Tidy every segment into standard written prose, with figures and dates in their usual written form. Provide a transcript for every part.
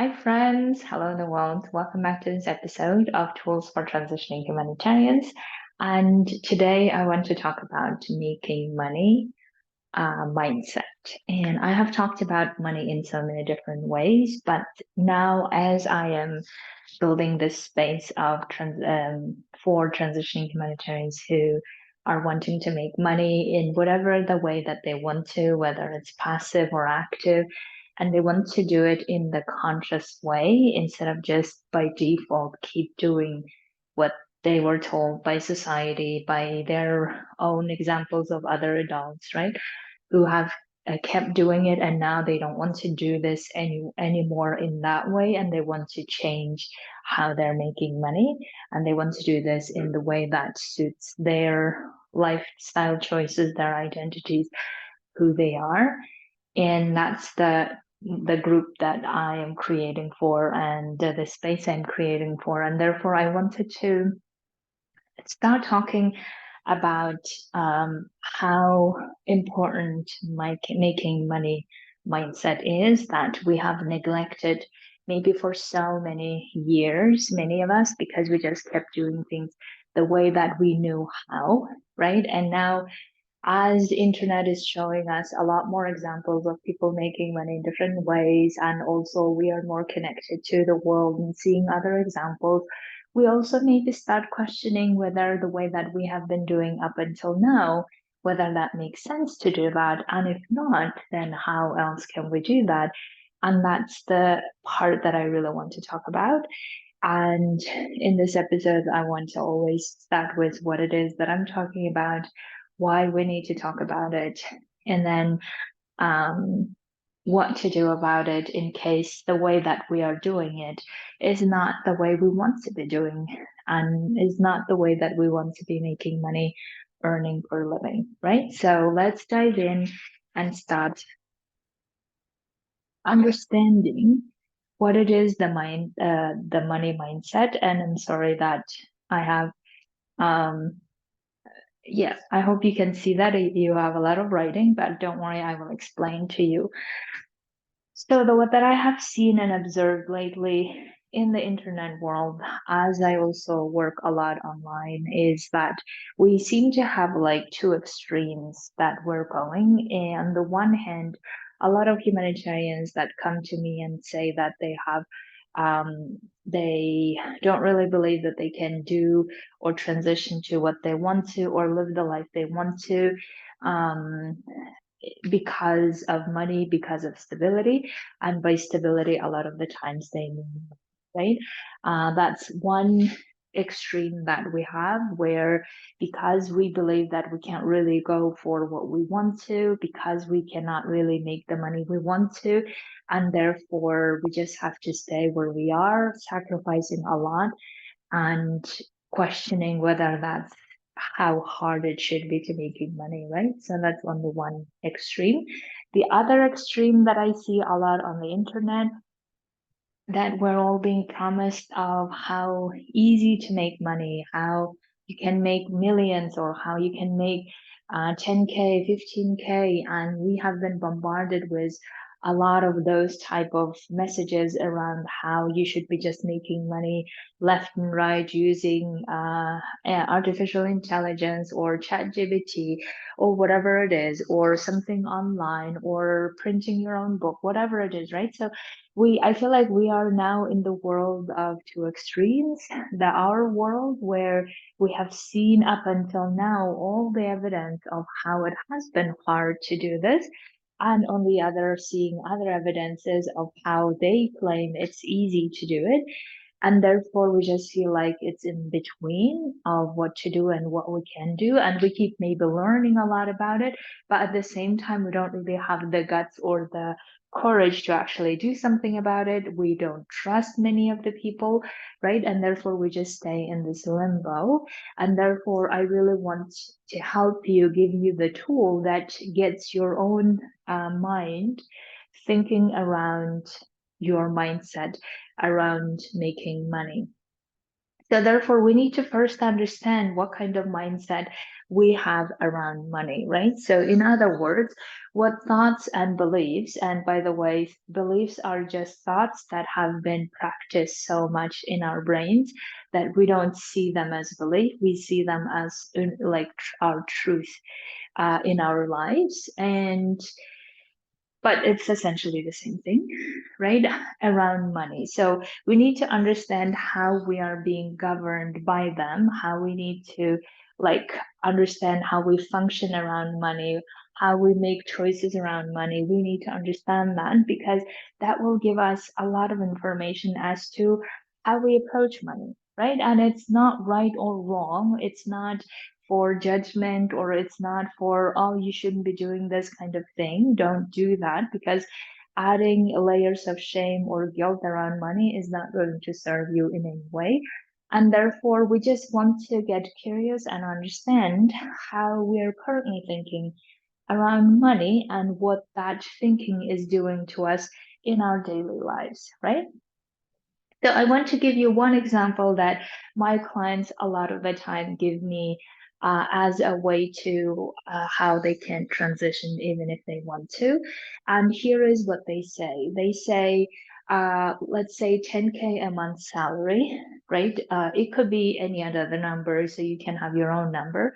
Hi, friends. Hello in the world. Welcome back to this episode of Tools for Transitioning Humanitarians. And today I want to talk about making money mindset. And I have talked about money in so many different ways, but now as I am building this space of for transitioning humanitarians who are wanting to make money in whatever the way that they want to, whether it's passive or active, and they want to do it in the conscious way instead of just by default keep doing what they were told by society, by their own examples of other adults, right? Who have kept doing it and now they don't want to do this anymore in that way, and they want to change how they're making money, and they want to do this in the way that suits their lifestyle choices, their identities, who they are. And that's the group that I am creating for, and the space I'm creating for. And therefore I wanted to start talking about how important making money mindset is, that we have neglected maybe for so many years, many of us, because we just kept doing things the way that we knew how, right? And now as the internet is showing us a lot more examples of people making money in different ways, and also we are more connected to the world and seeing other examples, we also maybe start questioning whether the way that we have been doing up until now, whether that makes sense to do that. And if not, then how else can we do that? And that's the part that I really want to talk about. And in this episode, I want to always start with what it is that I'm talking about, why we need to talk about it, and then um, what to do about it in case the way that we are doing it is not the way we want to be doing, and is not the way that we want to be making money, earning for a living, right? So let's dive in and start understanding what it is, the money mindset. And I'm sorry that I have um yes, I hope you can see that you have a lot of writing, but don't worry, I will explain to you. So the what that I have seen and observed lately in the internet world, as I also work a lot online, is that we seem to have like two extremes that we're going. And on the one hand, a lot of humanitarians that come to me and say that they don't really believe that they can do or transition to what they want to or live the life they want to. Um, because of money, because of stability. And by stability, a lot of the times they mean, right? That's one extreme that we have, where because we believe that we can't really go for what we want to, because we cannot really make the money we want to, and therefore we just have to stay where we are, sacrificing a lot and questioning whether that's how hard it should be to making money, right? So that's on the one extreme. The other extreme that I see a lot on the internet, that we're all being promised of how easy to make money, how you can make millions, or how you can make 10K, 15K. And we have been bombarded with a lot of those type of messages around how you should be just making money left and right using artificial intelligence or ChatGPT or whatever it is, or something online, or printing your own book, whatever it is, right? So I feel like we are now in the world of two extremes. Our world where we have seen up until now all the evidence of how it has been hard to do this, and on the other, seeing other evidences of how they claim it's easy to do it. And therefore, we just feel like it's in between of what to do and what we can do. And we keep maybe learning a lot about it, but at the same time, we don't really have the guts or the courage to actually do something about it. We don't trust many of the people, right? And therefore, we just stay in this limbo. And therefore, I really want to help you, give you the tool that gets your own mind thinking around your mindset around making money. So therefore, we need to first understand what kind of mindset we have around money, right? So in other words, what thoughts and beliefs, and by the way, beliefs are just thoughts that have been practiced so much in our brains that we don't see them as belief. We see them as like our truth in our lives. And but it's essentially the same thing, right? Around money. So we need to understand how we are being governed by them, how we need to like understand how we function around money, how we make choices around money. We need to understand that because that will give us a lot of information as to how we approach money, right? And it's not right or wrong. It's not for judgment, or it's not for, oh, you shouldn't be doing this kind of thing. Don't do that, because adding layers of shame or guilt around money is not going to serve you in any way. And therefore, we just want to get curious and understand how we're currently thinking around money and what that thinking is doing to us in our daily lives, right? So I want to give you one example that my clients a lot of the time give me as a way to how they can transition even if they want to. And here is what they say. They say, let's say 10K a month salary, right? It could be any other number, so you can have your own number.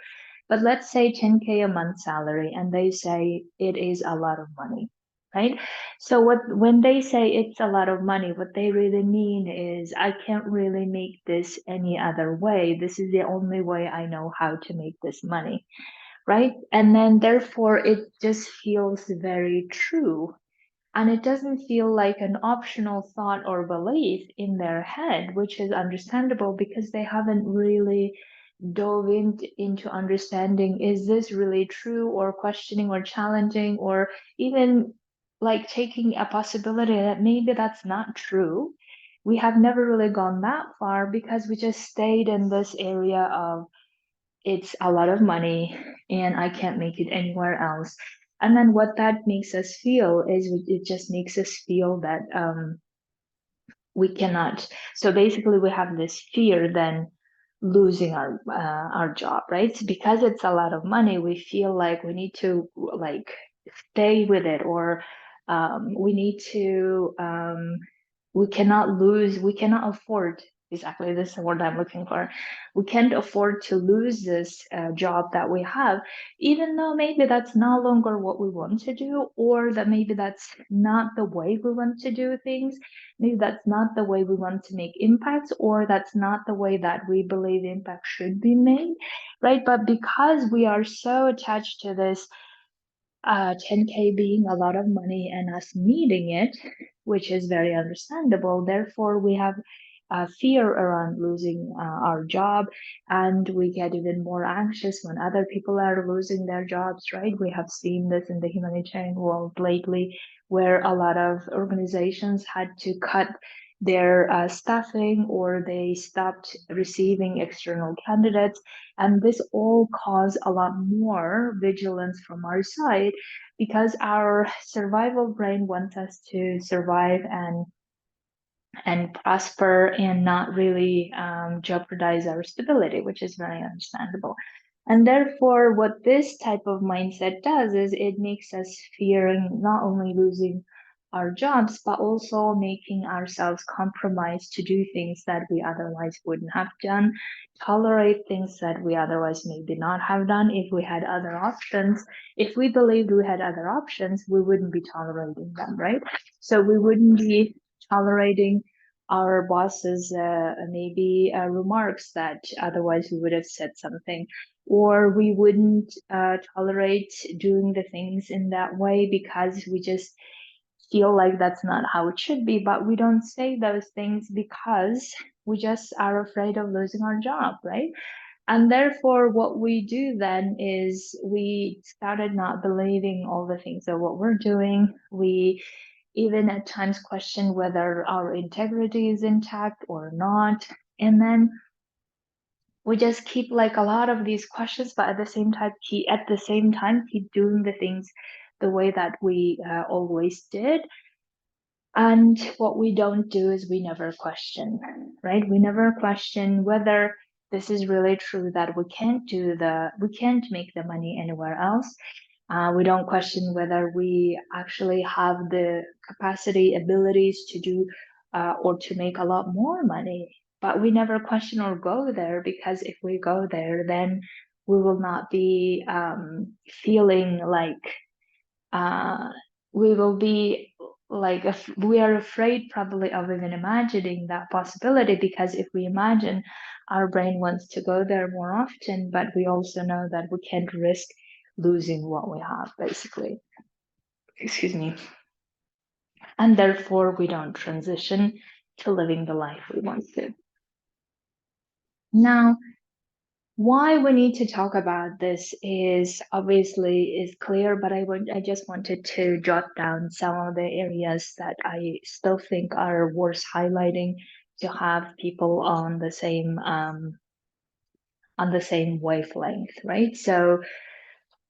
But let's say 10K a month salary, and they say it is a lot of money, right? So when they say it's a lot of money, what they really mean is I can't really make this any other way. This is the only way I know how to make this money, right? And then therefore it just feels very true. And it doesn't feel like an optional thought or belief in their head, which is understandable because they haven't really dove into understanding, is this really true, or questioning or challenging, or even like taking a possibility that maybe that's not true. We have never really gone that far because we just stayed in this area of it's a lot of money and I can't make it anywhere else. And then what that makes us feel is it just makes us feel that we cannot. So basically, we have this fear then losing our job, right? Because it's a lot of money, we feel like we need to like stay with it, or we need to we cannot lose, we cannot afford, exactly this is the word I'm looking for, we can't afford to lose this job that we have, even though maybe that's no longer what we want to do, or that maybe that's not the way we want to do things, maybe that's not the way we want to make impacts, or that's not the way that we believe impact should be made, right? But because we are so attached to this 10K being a lot of money and us needing it, which is very understandable. Therefore, we have fear around losing our job, and we get even more anxious when other people are losing their jobs, right? We have seen this in the humanitarian world lately, where a lot of organizations had to cut their staffing, or they stopped receiving external candidates. And this all caused a lot more vigilance from our side because our survival brain wants us to survive and prosper and not really jeopardize our stability, which is very understandable. And therefore, what this type of mindset does is it makes us fearing not only losing our jobs, but also making ourselves compromise to do things that we otherwise wouldn't have done, tolerate things that we otherwise maybe not have done if we had other options. If we believed we had other options, we wouldn't be tolerating them, right? So we wouldn't be tolerating our bosses maybe remarks that otherwise we would have said something, or we wouldn't tolerate doing the things in that way because we just feel like that's not how it should be. But we don't say those things because we just are afraid of losing our job, right? And therefore, what we do then is we started not believing all the things of what we're doing. We even at times question whether our integrity is intact or not. And then we just keep like a lot of these questions, but at the same time keep doing the things the way that we always did. And what we don't do is we never question, right? We never question whether this is really true that we can't make the money anywhere else. We don't question whether we actually have the capacity, abilities to do or to make a lot more money. But we never question or go there, because if we go there, then we will not be feeling like uh, we will be like we are afraid probably of even imagining that possibility, because if we imagine, our brain wants to go there more often, but we also know that we can't risk losing what we have, basically. Excuse me. And therefore we don't transition to living the life we want to. Now, why we need to talk about this is obviously is clear, but I just wanted to jot down some of the areas that I still think are worth highlighting, to have people on the same wavelength, right? So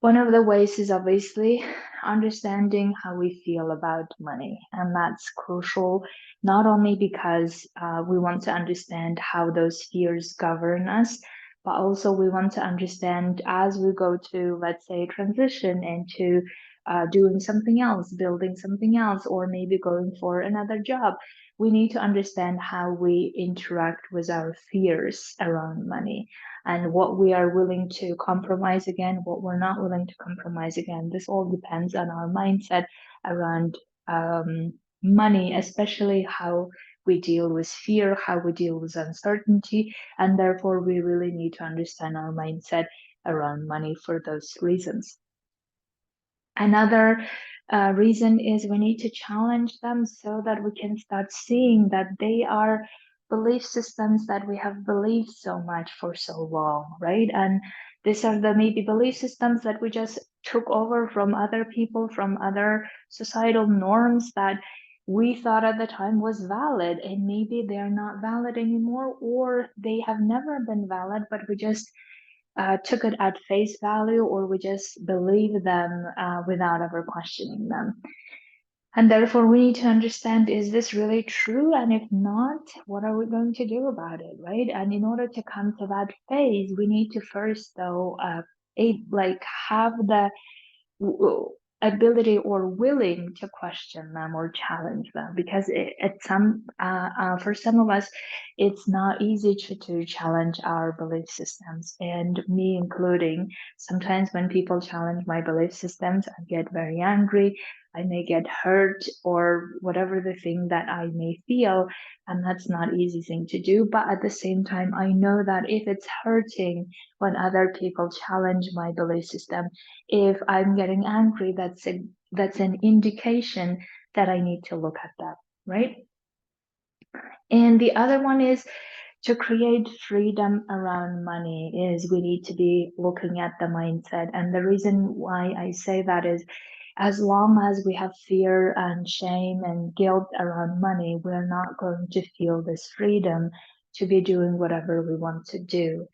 one of the ways is obviously understanding how we feel about money. And that's crucial, not only because we want to understand how those fears govern us, but also we want to understand as we go to, let's say, transition into doing something else, building something else, or maybe going for another job. We need to understand how we interact with our fears around money, and what we are willing to compromise again, what we're not willing to compromise again. This all depends on our mindset around money, especially how we deal with fear, how we deal with uncertainty, and therefore we really need to understand our mindset around money for those reasons. Another reason is we need to challenge them so that we can start seeing that they are belief systems that we have believed so much for so long, right? And these are the maybe belief systems that we just took over from other people, from other societal norms that we thought at the time was valid, and maybe they're not valid anymore, or they have never been valid, but we just took it at face value, or we just believe them without ever questioning them. And therefore, we need to understand, is this really true? And if not, what are we going to do about it, right? And in order to come to that phase, we need to first, though, have the ability or willing to question them or challenge them, because for some of us it's not easy to challenge our belief systems, and me including. Sometimes when people challenge my belief systems, I get very angry, I may get hurt, or whatever the thing that I may feel, and that's not easy thing to do. But at the same time, I know that if it's hurting when other people challenge my belief system, if I'm getting angry, that's an indication that I need to look at that, right? And the other one is to create freedom around money is we need to be looking at the mindset. And the reason why I say that is, as long as we have fear and shame and guilt around money, we're not going to feel this freedom to be doing whatever we want to do.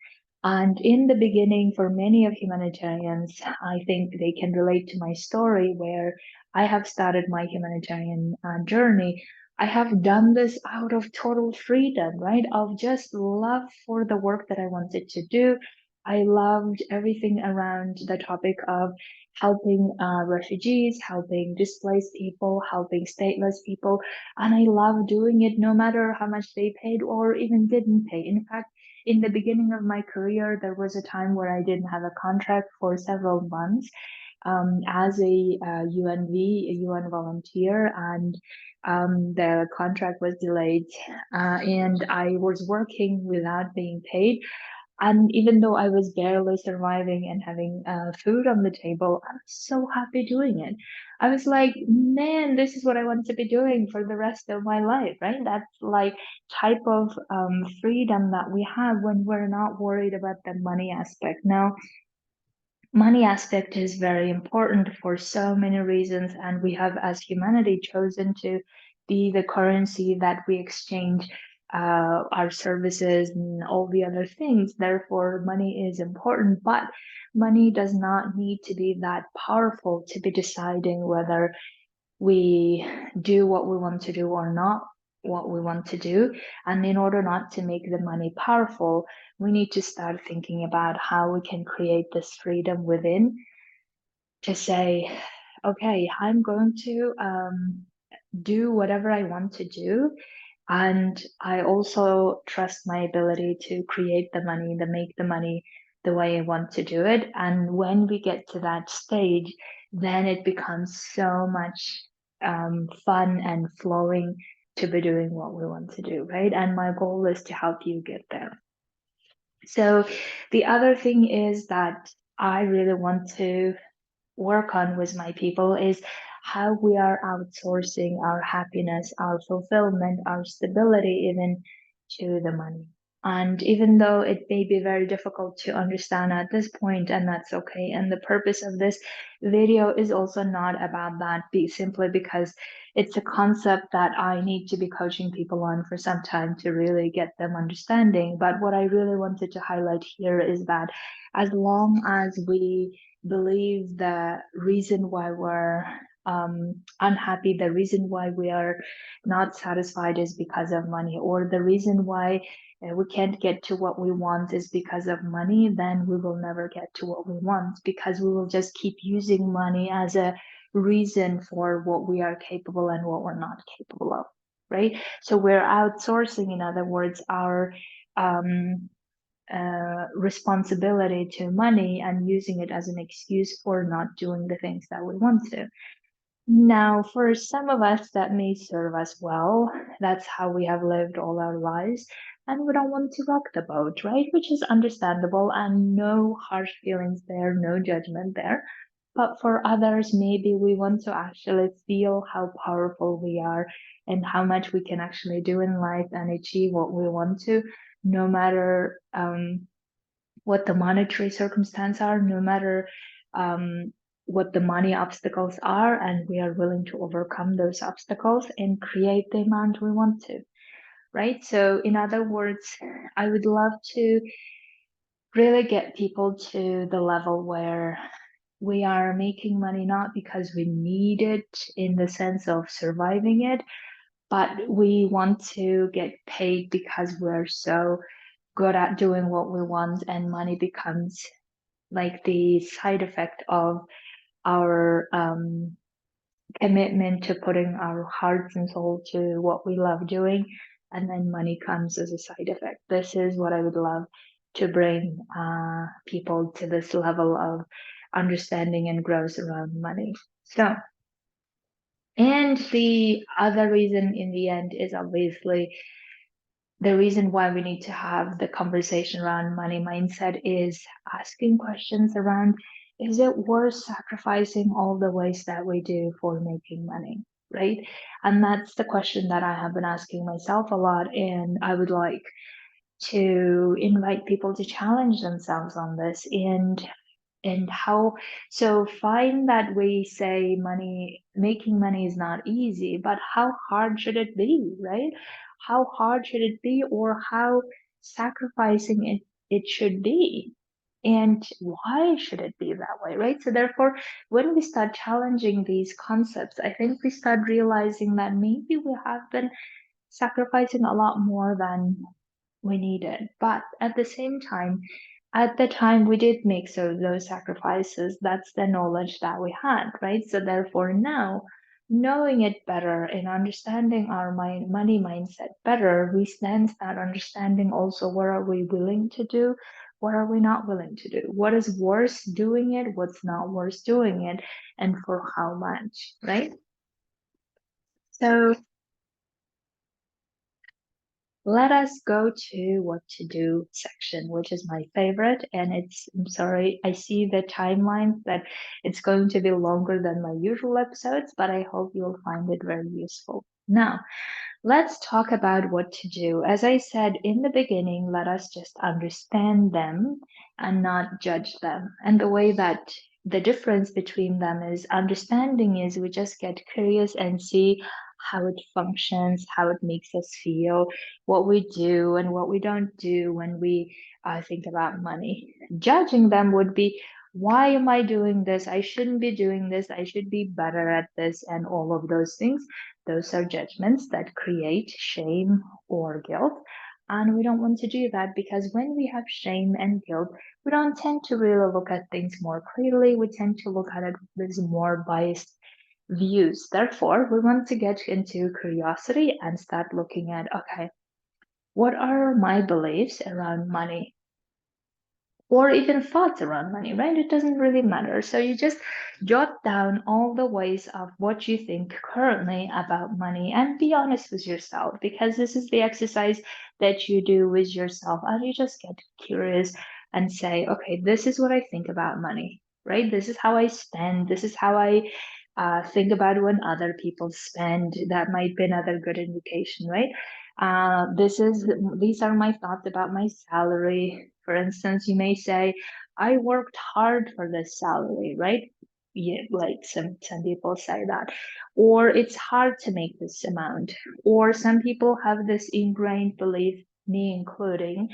And in the beginning, for many of humanitarians, I think they can relate to my story where I have started my humanitarian journey. I have done this out of total freedom, right? Of just love for the work that I wanted to do. I loved everything around the topic of helping refugees, helping displaced people, helping stateless people. And I love doing it no matter how much they paid or even didn't pay. In fact, in the beginning of my career, there was a time where I didn't have a contract for several months as a UN volunteer, and the contract was delayed, and I was working without being paid. And even though I was barely surviving and having food on the table, I was so happy doing it. I was like, man, this is what I want to be doing for the rest of my life, right? That's like type of freedom that we have when we're not worried about the money aspect. Now, money aspect is very important for so many reasons, and we have as humanity chosen to be the currency that we exchange our services and all the other things. Therefore money is important, but money does not need to be that powerful to be deciding whether we do what we want to do or not what we want to do. And in order not to make the money powerful, we need to start thinking about how we can create this freedom within to say, okay, I'm going to do whatever I want to do. And I also trust my ability to create the money, to make the money the way I want to do it. And when we get to that stage, then it becomes so much fun and flowing to be doing what we want to do, right? And my goal is to help you get there. So the other thing is that I really want to work on with my people is how we are outsourcing our happiness, our fulfillment, our stability, even to the money. And even though it may be very difficult to understand at this point, and that's okay. And the purpose of this video is also not about that, simply because it's a concept that I need to be coaching people on for some time to really get them understanding. But what I really wanted to highlight here is that as long as we believe the reason why we're unhappy, the reason why we are not satisfied is because of money, or the reason why we can't get to what we want is because of money, then we will never get to what we want, because we will just keep using money as a reason for what we are capable and what we're not capable of, right? So we're outsourcing, in other words, our responsibility to money and using it as an excuse for not doing the things that we want to. Now, for some of us, that may serve us well. That's how we have lived all our lives. And we don't want to rock the boat, right? Which is understandable, and no harsh feelings there, no judgment there. But for others, maybe we want to actually feel how powerful we are and how much we can actually do in life and achieve what we want to, no matter what the monetary circumstances are, no matter what the money obstacles are, and we are willing to overcome those obstacles and create the amount we want to, right? So, in other words, I would love to really get people to the level where we are making money not because we need it in the sense of surviving it, but we want to get paid because we're so good at doing what we want, and money becomes like the side effect of our commitment to putting our hearts and soul to what we love doing, and then money comes as a side effect. This is what I would love to bring people to, this level of understanding and growth around money. So, and the other reason in the end is obviously the reason why we need to have the conversation around money mindset is asking questions around, is it worth sacrificing all the ways that we do for making money, right? And that's the question that I have been asking myself a lot, and I would like to invite people to challenge themselves on this. And how, so fine that we say making money is not easy, but how hard should it be, right? How hard should it be, or how sacrificing it should be, and why should it be that way, right? So therefore, when we start challenging these concepts, I think we start realizing that maybe we have been sacrificing a lot more than we needed. But at the same time, at the time we did make those sacrifices. That's the knowledge that we had, right? So therefore now, knowing it better and understanding our money mindset better, we then start understanding also what are we willing to do, what are we not willing to do, what is worth doing it, what's not worth doing it, and for how much, right? So let us go to what to do section, which is my favorite. And I'm sorry, I see the timeline that it's going to be longer than my usual episodes, but I hope you'll find it very useful. Now, let's talk about what to do. As I said in the beginning, let us just understand them and not judge them. And the way that the difference between them is, understanding is we just get curious and see how it functions, how it makes us feel, what we do and what we don't do when we think about money. Judging them would be, why am I doing this? I shouldn't be doing this. I should be better at this, and all of those things. Those are judgments that create shame or guilt. And we don't want to do that, because when we have shame and guilt, we don't tend to really look at things more clearly. We tend to look at it with more biased views. Therefore, we want to get into curiosity and start looking at, okay, what are my beliefs around money? Or even thoughts around money, right? It doesn't really matter. So you just jot down all the ways of what you think currently about money and be honest with yourself, because this is the exercise that you do with yourself. And you just get curious and say, okay, this is what I think about money, right? This is how I spend. This is how I think about when other people spend. That might be another good indication, right? These are my thoughts about my salary. For instance, you may say, I worked hard for this salary, right? Yeah, like some people say that. Or it's hard to make this amount. Or some people have this ingrained belief, me including,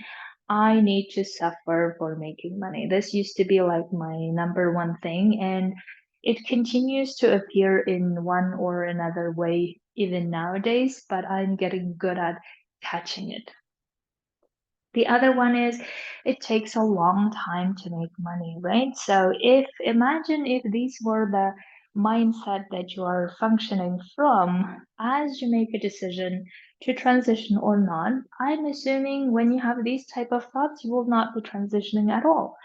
I need to suffer for making money. This used to be like my number one thing, and it continues to appear in one or another way even nowadays, but I'm getting good at catching it. The other one is it takes a long time to make money, right? So if imagine if these were the mindset that you are functioning from as you make a decision to transition or not, I'm assuming when you have these type of thoughts, you will not be transitioning at all.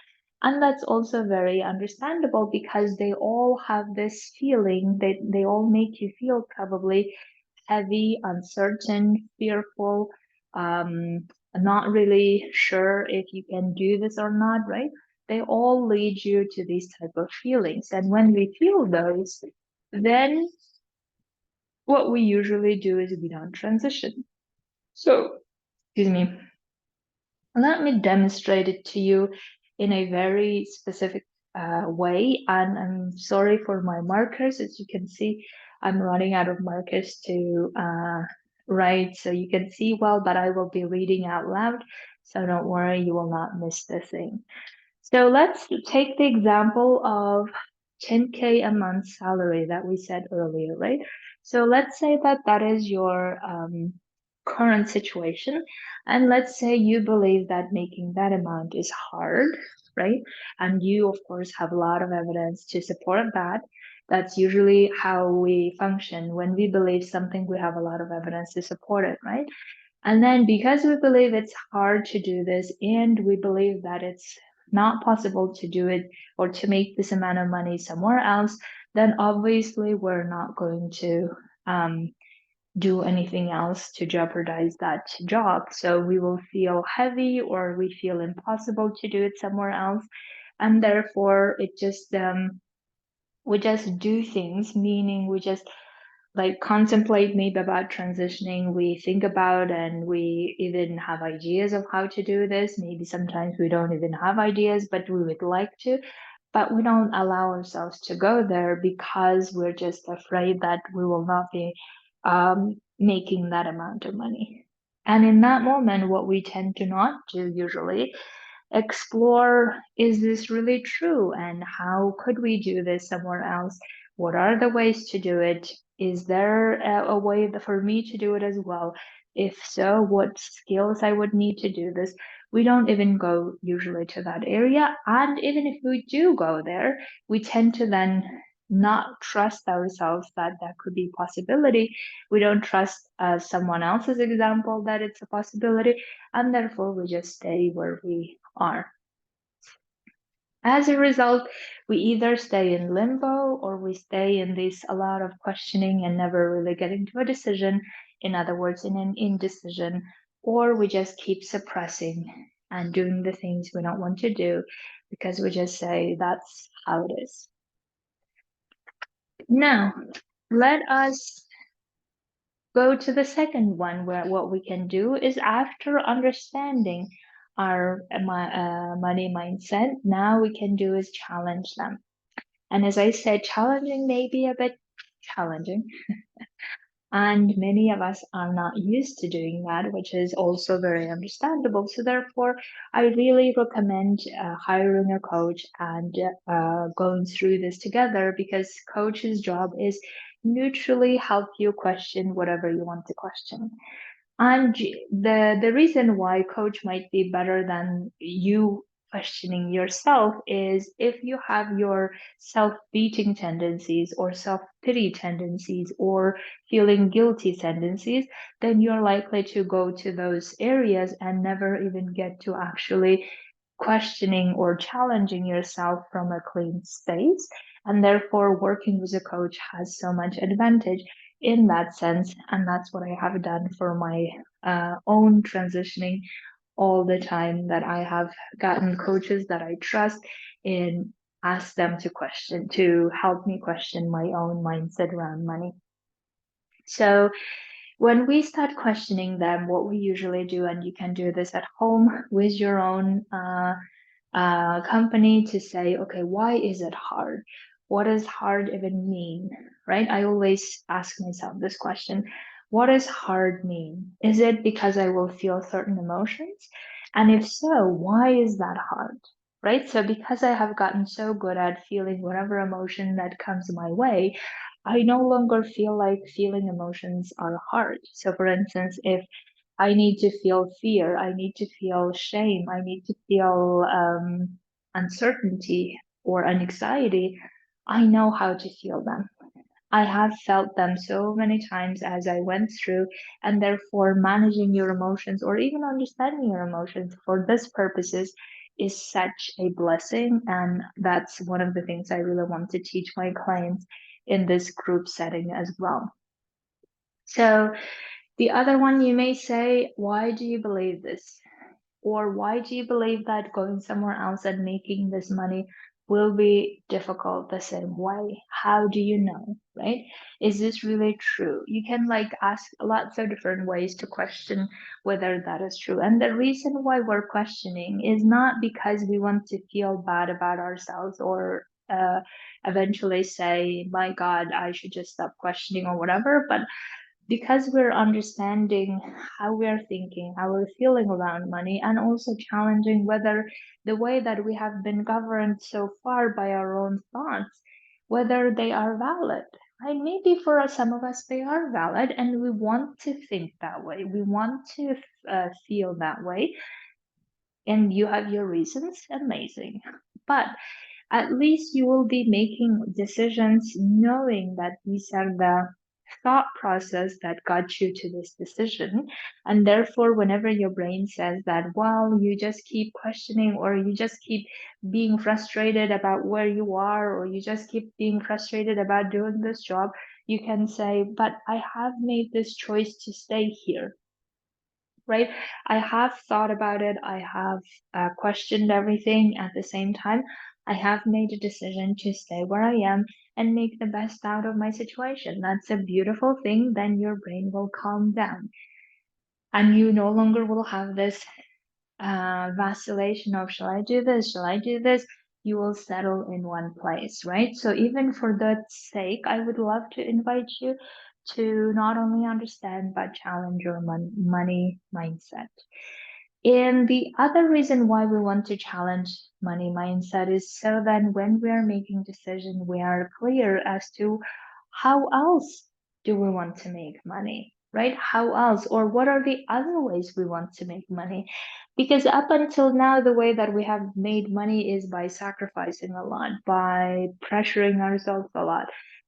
And that's also very understandable, because they all have this feeling that they all make you feel probably heavy, uncertain, fearful, not really sure if you can do this or not, right? They all lead you to these type of feelings. And when we feel those, then what we usually do is we don't transition. So, excuse me, let me demonstrate it to you in a very specific way. And I'm sorry for my markers. As you can see, I'm running out of markers to write so you can see well, but I will be reading out loud. So don't worry, you will not miss the thing. So let's take the example of 10K a month salary that we said earlier, right? So let's say that that is your current situation. And let's say you believe that making that amount is hard, right? And you, of course, have a lot of evidence to support that. That's usually how we function. When we believe something, we have a lot of evidence to support it, right? And then because we believe it's hard to do this, and we believe that it's not possible to do it or to make this amount of money somewhere else, then obviously we're not going to do anything else to jeopardize that job. So we will feel heavy, or we feel impossible to do it somewhere else. And therefore it just we just do things, meaning we just like contemplate maybe about transitioning. We think about and we even have ideas of how to do this. Maybe sometimes we don't even have ideas, but we would like to. But we don't allow ourselves to go there because we're just afraid that we will not be making that amount of money. And in that moment, what we tend to not do usually explore, is this really true, and how could we do this somewhere else? What are the ways to do it? Is there a way for me to do it as well? If so, what skills I would need to do this? We don't even go usually to that area. And even if we do go there, we tend to then not trust ourselves that that could be a possibility. We don't trust someone else's example that it's a possibility, and therefore we just stay where we are. As a result, we either stay in limbo, or we stay in this a lot of questioning and never really getting to a decision. In other words, in an indecision, or we just keep suppressing and doing the things we don't want to do because we just say that's how it is. Now, let us go to the second one, where what we can do is, after understanding our money mindset, now we can do is challenge them. And as I said, challenging may be a bit challenging. And many of us are not used to doing that, which is also very understandable. So therefore, I really recommend hiring a coach and going through this together, because coach's job is neutrally help you question whatever you want to question. And the reason why coach might be better than you questioning yourself is if you have your self-beating tendencies or self-pity tendencies or feeling guilty tendencies, then you're likely to go to those areas and never even get to actually questioning or challenging yourself from a clean space. And therefore, working with a coach has so much advantage in that sense. And that's what I have done for my own transitioning all the time, that I have gotten coaches that I trust and ask them to help me question my own mindset around money. So when we start questioning them, what we usually do, and you can do this at home with your own company, to say, okay, why is it hard? What does hard even mean? Right? I always ask myself this question. What does hard mean? Is it because I will feel certain emotions? And if so, why is that hard? Right? So because I have gotten so good at feeling whatever emotion that comes my way, I no longer feel like feeling emotions are hard. So for instance, if I need to feel fear, I need to feel shame, I need to feel uncertainty or anxiety, I know how to feel them. I have felt them so many times as I went through, and therefore managing your emotions or even understanding your emotions for this purposes is such a blessing. And that's one of the things I really want to teach my clients in this group setting as well. So the other one, you may say, why do you believe this? Or why do you believe that going somewhere else and making this money will be difficult the same way? How do you know, right? Is this really true? You can like ask lots of different ways to question whether that is true. And the reason why we're questioning is not because we want to feel bad about ourselves or eventually say, my God, I should just stop questioning or whatever, but because we're understanding how we're thinking, how we're feeling around money, and also challenging whether the way that we have been governed so far by our own thoughts, whether they are valid. Right? Maybe for some of us they are valid, and we want to think that way. We want to feel that way, and you have your reasons. Amazing, but at least you will be making decisions knowing that these are the thought process that got you to this decision. And therefore, whenever your brain says that, well, you just keep questioning or you just keep being frustrated about where you are or you just keep being frustrated about doing this job, you can say, but I have made this choice to stay here, right? I have thought about it. I have questioned everything at the same time. I have made a decision to stay where I am and make the best out of my situation. That's a beautiful thing. Then your brain will calm down and you no longer will have this vacillation of, shall I do this? Shall I do this? You will settle in one place, right? So even for that sake, I would love to invite you to not only understand but challenge your money mindset. And the other reason why we want to challenge money mindset is so that when we are making decision, we are clear as to how else do we want to make money, right? How else, or what are the other ways we want to make money? Because up until now, the way that we have made money is by sacrificing a lot, by pressuring ourselves a lot,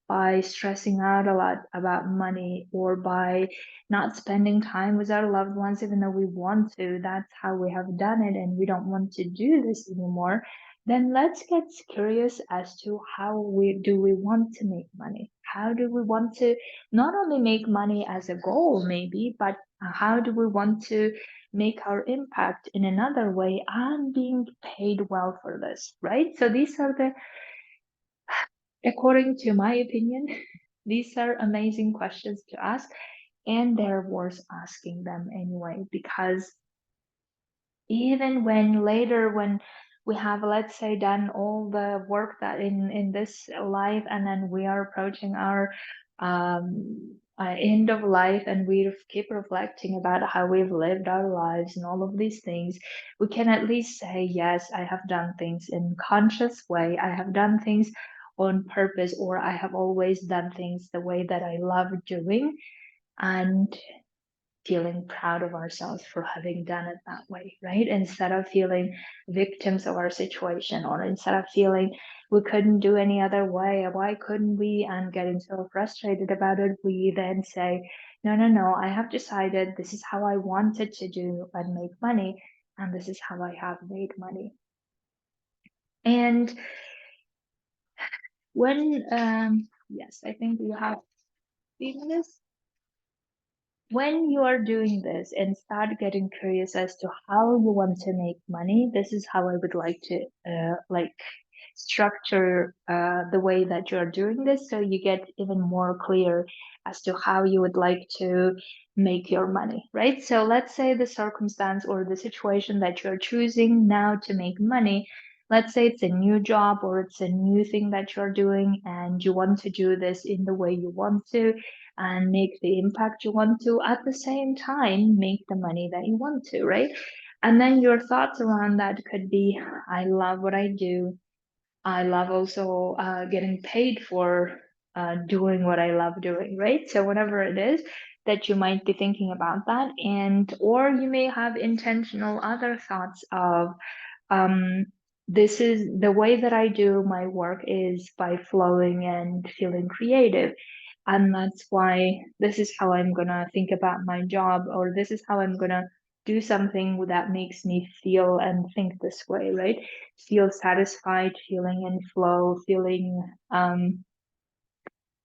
by stressing out a lot about money, or by not spending time with our loved ones, even though we want to. That's how we have done it, and we don't want to do this anymore. Then let's get curious as to how we want to make money. How do we want to not only make money as a goal, maybe, but how do we want to make our impact in another way and being paid well for this, right? So these are the, according to my opinion, these are amazing questions to ask, and they're worth asking them anyway, because even when later, when we have, let's say, done all the work that in this life, and then we are approaching our end of life and we keep reflecting about how we've lived our lives and all of these things, we can at least say, yes, I have done things in conscious way. I have done things on purpose, or I have always done things the way that I love doing, and feeling proud of ourselves for having done it that way, right? Instead of feeling victims of our situation, or instead of feeling we couldn't do any other way, why couldn't we, and getting so frustrated about it, we then say, no, no, no, I have decided this is how I wanted to do and make money, and this is how I have made money. And when, yes, I think you have seen this. When you are doing this and start getting curious as to how you want to make money, this is how I would like to like structure the way that you're doing this, so you get even more clear as to how you would like to make your money, right? So let's say the circumstance or the situation that you're choosing now to make money, let's say it's a new job or it's a new thing that you're doing, and you want to do this in the way you want to and make the impact you want to, at the same time make the money that you want to, right? And then your thoughts around that could be, I love what I do. I love also getting paid for doing what I love doing, right? So whatever it is that you might be thinking about that, and or you may have intentional other thoughts of, um, this is the way that I do my work is by flowing and feeling creative. And that's why this is how I'm gonna think about my job, or this is how I'm gonna do something that makes me feel and think this way, right? Feel satisfied, feeling in flow, feeling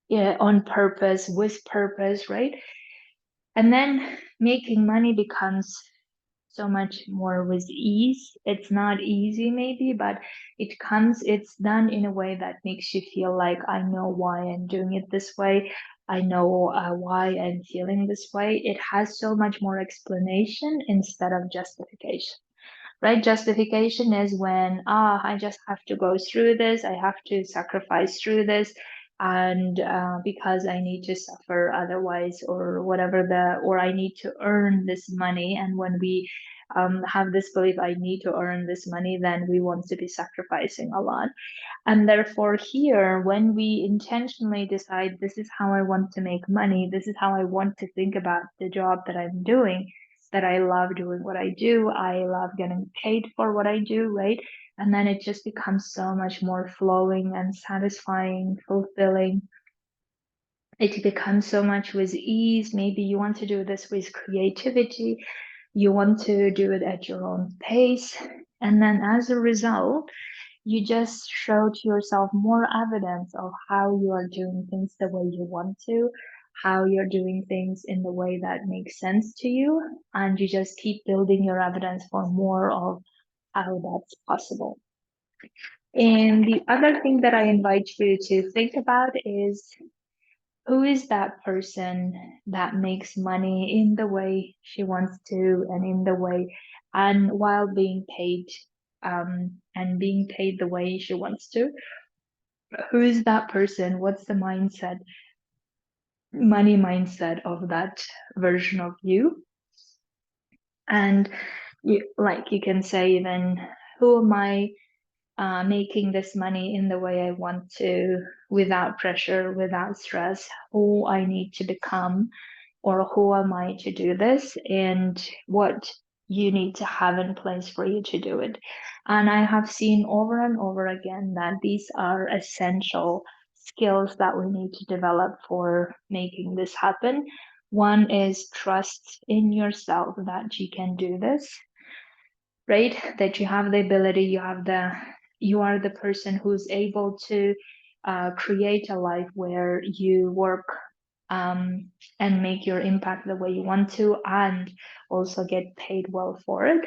yeah, on purpose, with purpose, right? And then making money becomes so much more with ease. It's not easy, maybe, but it's done in a way that makes you feel like, I know why I'm doing it this way. I know why I'm feeling this way. It has so much more explanation instead of justification, right? Justification is when, I just have to go through this, I have to sacrifice through this, and because I need to suffer otherwise, or whatever or I need to earn this money. And when we have this belief, I need to earn this money, then we want to be sacrificing a lot. And therefore, here, when we intentionally decide, this is how I want to make money, this is how I want to think about the job that I'm doing, that I love doing what I do, I love getting paid for what I do, right? And then it just becomes so much more flowing and satisfying, fulfilling. It becomes so much with ease. Maybe you want to do this with creativity, you want to do it at your own pace. And then as a result, you just show to yourself more evidence of how you are doing things the way you want to, how you're doing things in the way that makes sense to you, and you just keep building your evidence for more of how that's possible. And the other thing that I invite you to think about is, who is that person that makes money in the way she wants to and in the way, and while being paid, and being paid the way she wants to? Who is that person? What's the mindset, money mindset of that version of you? And you can say, then, who am I making this money in the way I want to, without pressure, without stress? Who I need to become, or who am I to do this, and what you need to have in place for you to do it. And I have seen over and over again that these are essential skills that we need to develop for making this happen. One is trust in yourself that you can do this, right? That you have the ability, you are the person who's able to create a life where you work and make your impact the way you want to, and also get paid well for it.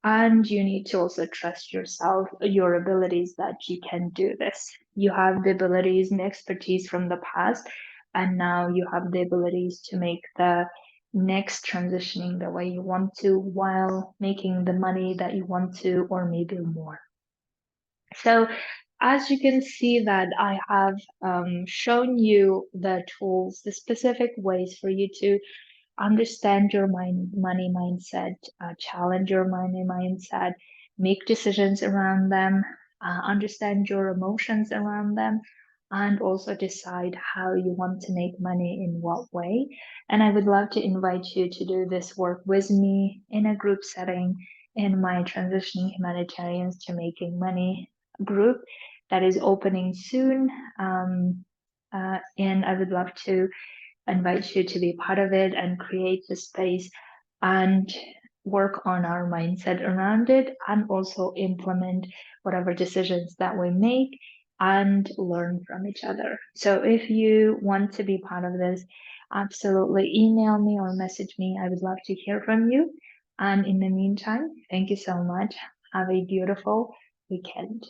And you need to also trust yourself, your abilities, that you can do this. You have the abilities and expertise from the past, and now you have the abilities to make the next transitioning the way you want to, while making the money that you want to, or maybe more. So as you can see that I have shown you the tools, the specific ways for you to understand your money mindset, challenge your money mindset, make decisions around them, understand your emotions around them, and also decide how you want to make money in what way. And I would love to invite you to do this work with me in a group setting in my Transitioning Humanitarians to Making Money group that is opening soon. And I would love to invite you to be part of it and create the space and work on our mindset around it, and also implement whatever decisions that we make and learn from each other. So if you want to be part of this, absolutely email me or message me. I would love to hear from you. And in the meantime, thank you so much. Have a beautiful weekend.